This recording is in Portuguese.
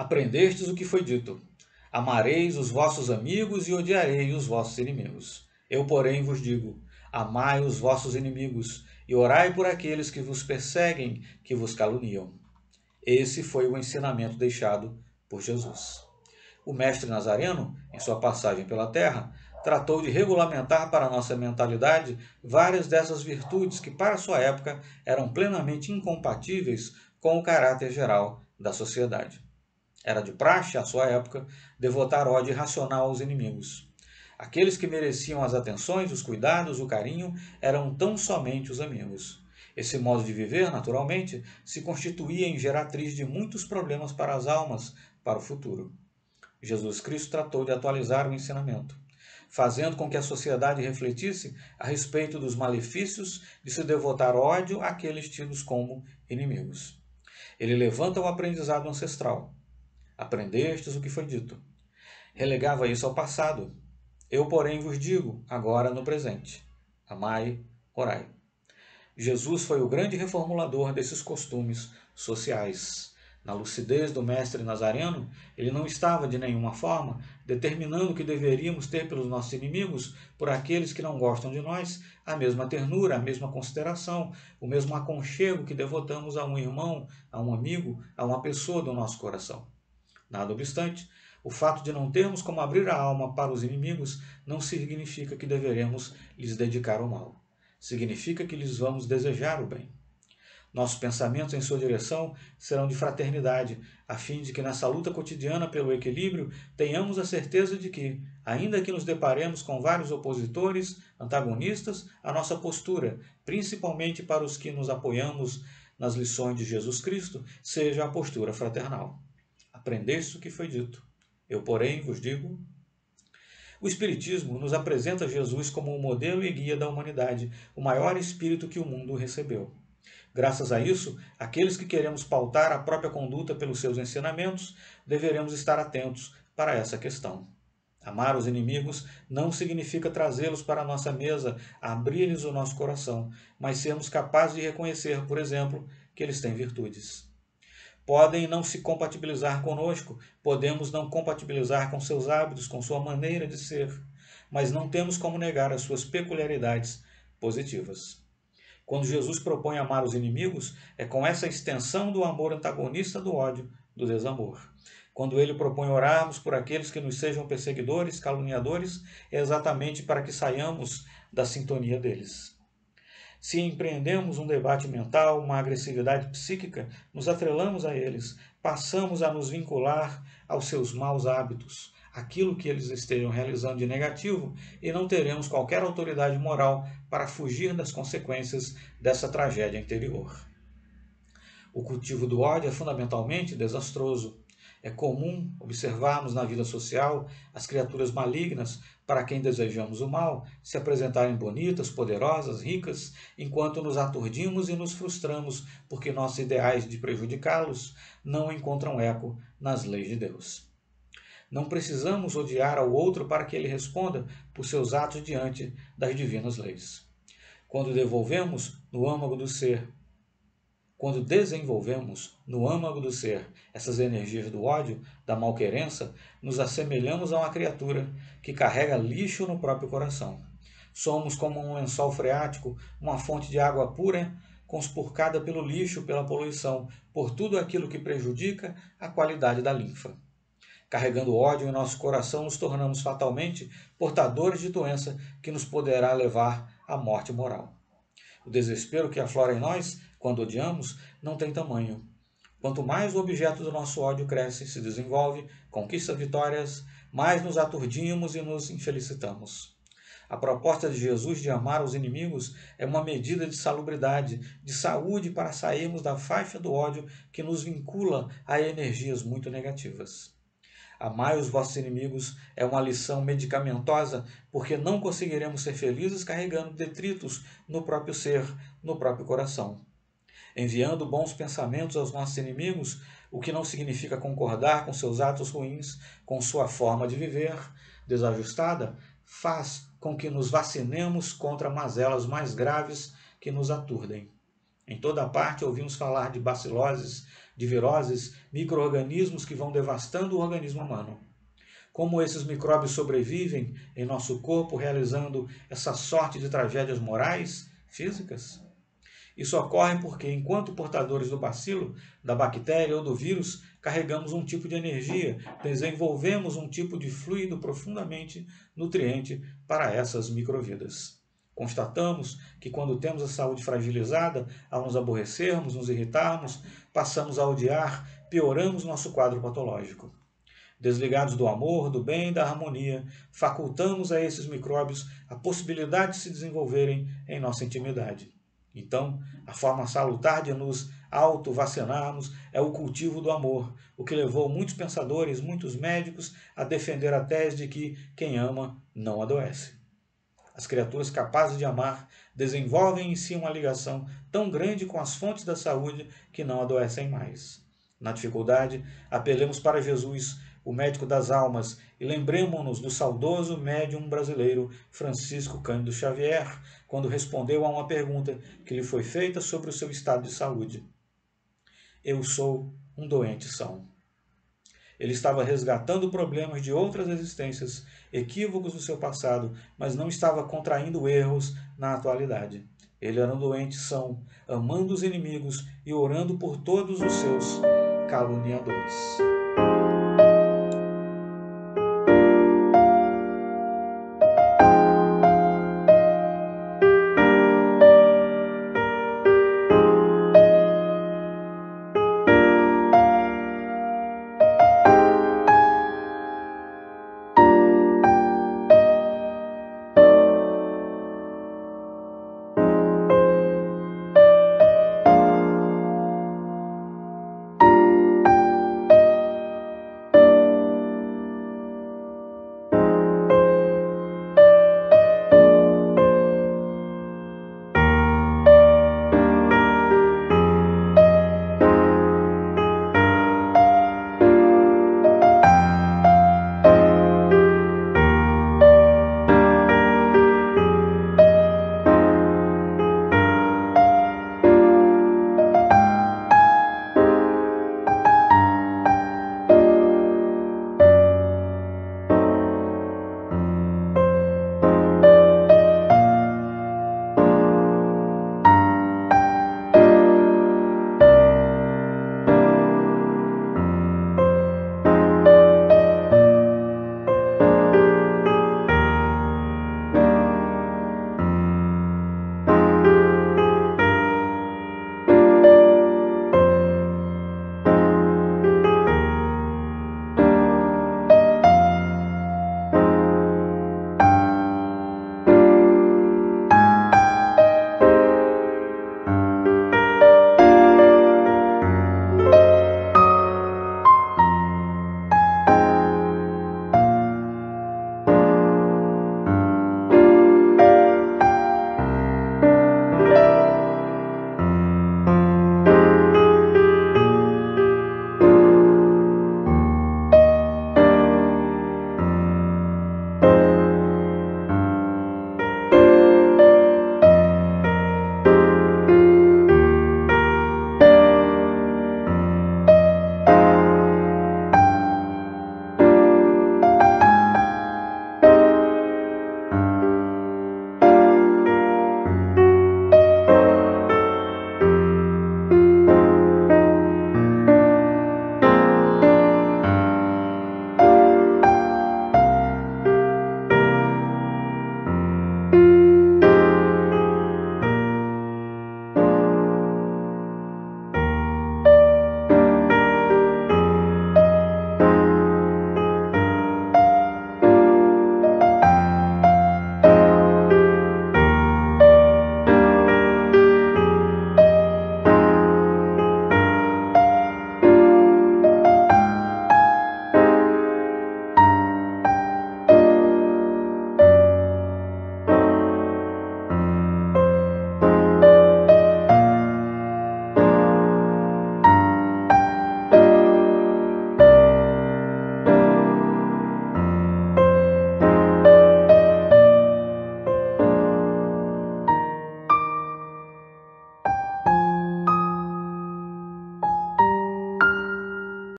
Aprendestes o que foi dito: amareis os vossos amigos e odiarei os vossos inimigos. Eu, porém, vos digo: amai os vossos inimigos e orai por aqueles que vos perseguem, que vos caluniam. Esse foi o ensinamento deixado por Jesus. O mestre Nazareno, em sua passagem pela terra, tratou de regulamentar para a nossa mentalidade várias dessas virtudes que, para sua época, eram plenamente incompatíveis com o caráter geral da sociedade. Era de praxe, à sua época, devotar ódio irracional aos inimigos. Aqueles que mereciam as atenções, os cuidados, o carinho, eram tão somente os amigos. Esse modo de viver, naturalmente, se constituía em geratriz de muitos problemas para as almas, para o futuro. Jesus Cristo tratou de atualizar o ensinamento, fazendo com que a sociedade refletisse a respeito dos malefícios de se devotar ódio àqueles tidos como inimigos. Ele levanta o aprendizado ancestral. Aprendestes o que foi dito. Relegava isso ao passado. Eu, porém, vos digo, agora no presente: amai, orai. Jesus foi o grande reformulador desses costumes sociais. Na lucidez do mestre Nazareno, ele não estava de nenhuma forma determinando que deveríamos ter pelos nossos inimigos, por aqueles que não gostam de nós, a mesma ternura, a mesma consideração, o mesmo aconchego que devotamos a um irmão, a um amigo, a uma pessoa do nosso coração. Nada obstante, o fato de não termos como abrir a alma para os inimigos não significa que deveremos lhes dedicar o mal. Significa que lhes vamos desejar o bem. Nossos pensamentos em sua direção serão de fraternidade, a fim de que nessa luta cotidiana pelo equilíbrio tenhamos a certeza de que, ainda que nos deparemos com vários opositores, antagonistas, a nossa postura, principalmente para os que nos apoiamos nas lições de Jesus Cristo, seja a postura fraternal. Aprendeste o que foi dito. Eu, porém, vos digo. O Espiritismo nos apresenta Jesus como o modelo e guia da humanidade, o maior espírito que o mundo recebeu. Graças a isso, aqueles que queremos pautar a própria conduta pelos seus ensinamentos, deveremos estar atentos para essa questão. Amar os inimigos não significa trazê-los para a nossa mesa, abrir-lhes o nosso coração, mas sermos capazes de reconhecer, por exemplo, que eles têm virtudes. Podem não se compatibilizar conosco, podemos não compatibilizar com seus hábitos, com sua maneira de ser, mas não temos como negar as suas peculiaridades positivas. Quando Jesus propõe amar os inimigos, é com essa extensão do amor antagonista do ódio, do desamor. Quando ele propõe orarmos por aqueles que nos sejam perseguidores, caluniadores, é exatamente para que saiamos da sintonia deles. Se empreendemos um debate mental, uma agressividade psíquica, nos atrelamos a eles, passamos a nos vincular aos seus maus hábitos, aquilo que eles estejam realizando de negativo, e não teremos qualquer autoridade moral para fugir das consequências dessa tragédia interior. O cultivo do ódio é fundamentalmente desastroso. É comum observarmos na vida social as criaturas malignas, para quem desejamos o mal, se apresentarem bonitas, poderosas, ricas, enquanto nos aturdimos e nos frustramos porque nossos ideais de prejudicá-los não encontram eco nas leis de Deus. Não precisamos odiar ao outro para que ele responda por seus atos diante das divinas leis. Quando desenvolvemos no âmago do ser essas energias do ódio, da malquerença, nos assemelhamos a uma criatura que carrega lixo no próprio coração. Somos como um lençol freático, uma fonte de água pura, conspurcada pelo lixo, pela poluição, por tudo aquilo que prejudica a qualidade da linfa. Carregando ódio em nosso coração, nos tornamos fatalmente portadores de doença que nos poderá levar à morte moral. O desespero que aflora em nós, quando odiamos, não tem tamanho. Quanto mais o objeto do nosso ódio cresce, se desenvolve, conquista vitórias, mais nos aturdimos e nos infelicitamos. A proposta de Jesus de amar os inimigos é uma medida de salubridade, de saúde para sairmos da faixa do ódio que nos vincula a energias muito negativas. Amai os vossos inimigos é uma lição medicamentosa, porque não conseguiremos ser felizes carregando detritos no próprio ser, no próprio coração. Enviando bons pensamentos aos nossos inimigos, o que não significa concordar com seus atos ruins, com sua forma de viver desajustada, faz com que nos vacinemos contra mazelas mais graves que nos aturdem. Em toda parte ouvimos falar de baciloses, de viroses, micro-organismos que vão devastando o organismo humano. Como esses micróbios sobrevivem em nosso corpo realizando essa sorte de tragédias morais, físicas? Isso ocorre porque, enquanto portadores do bacilo, da bactéria ou do vírus, carregamos um tipo de energia, desenvolvemos um tipo de fluido profundamente nutriente para essas microvidas. Constatamos que quando temos a saúde fragilizada, ao nos aborrecermos, nos irritarmos, passamos a odiar, pioramos nosso quadro patológico. Desligados do amor, do bem e da harmonia, facultamos a esses micróbios a possibilidade de se desenvolverem em nossa intimidade. Então, a forma salutar de nos auto-vacinarmos é o cultivo do amor, o que levou muitos pensadores, muitos médicos a defender a tese de que quem ama não adoece. As criaturas capazes de amar desenvolvem em si uma ligação tão grande com as fontes da saúde que não adoecem mais. Na dificuldade, apelemos para Jesus, o médico das almas, e lembremos-nos do saudoso médium brasileiro Francisco Cândido Xavier, quando respondeu a uma pergunta que lhe foi feita sobre o seu estado de saúde. Eu sou um doente são. Ele estava resgatando problemas de outras existências, equívocos do seu passado, mas não estava contraindo erros na atualidade. Ele era um doente são, amando os inimigos e orando por todos os seus caluniadores.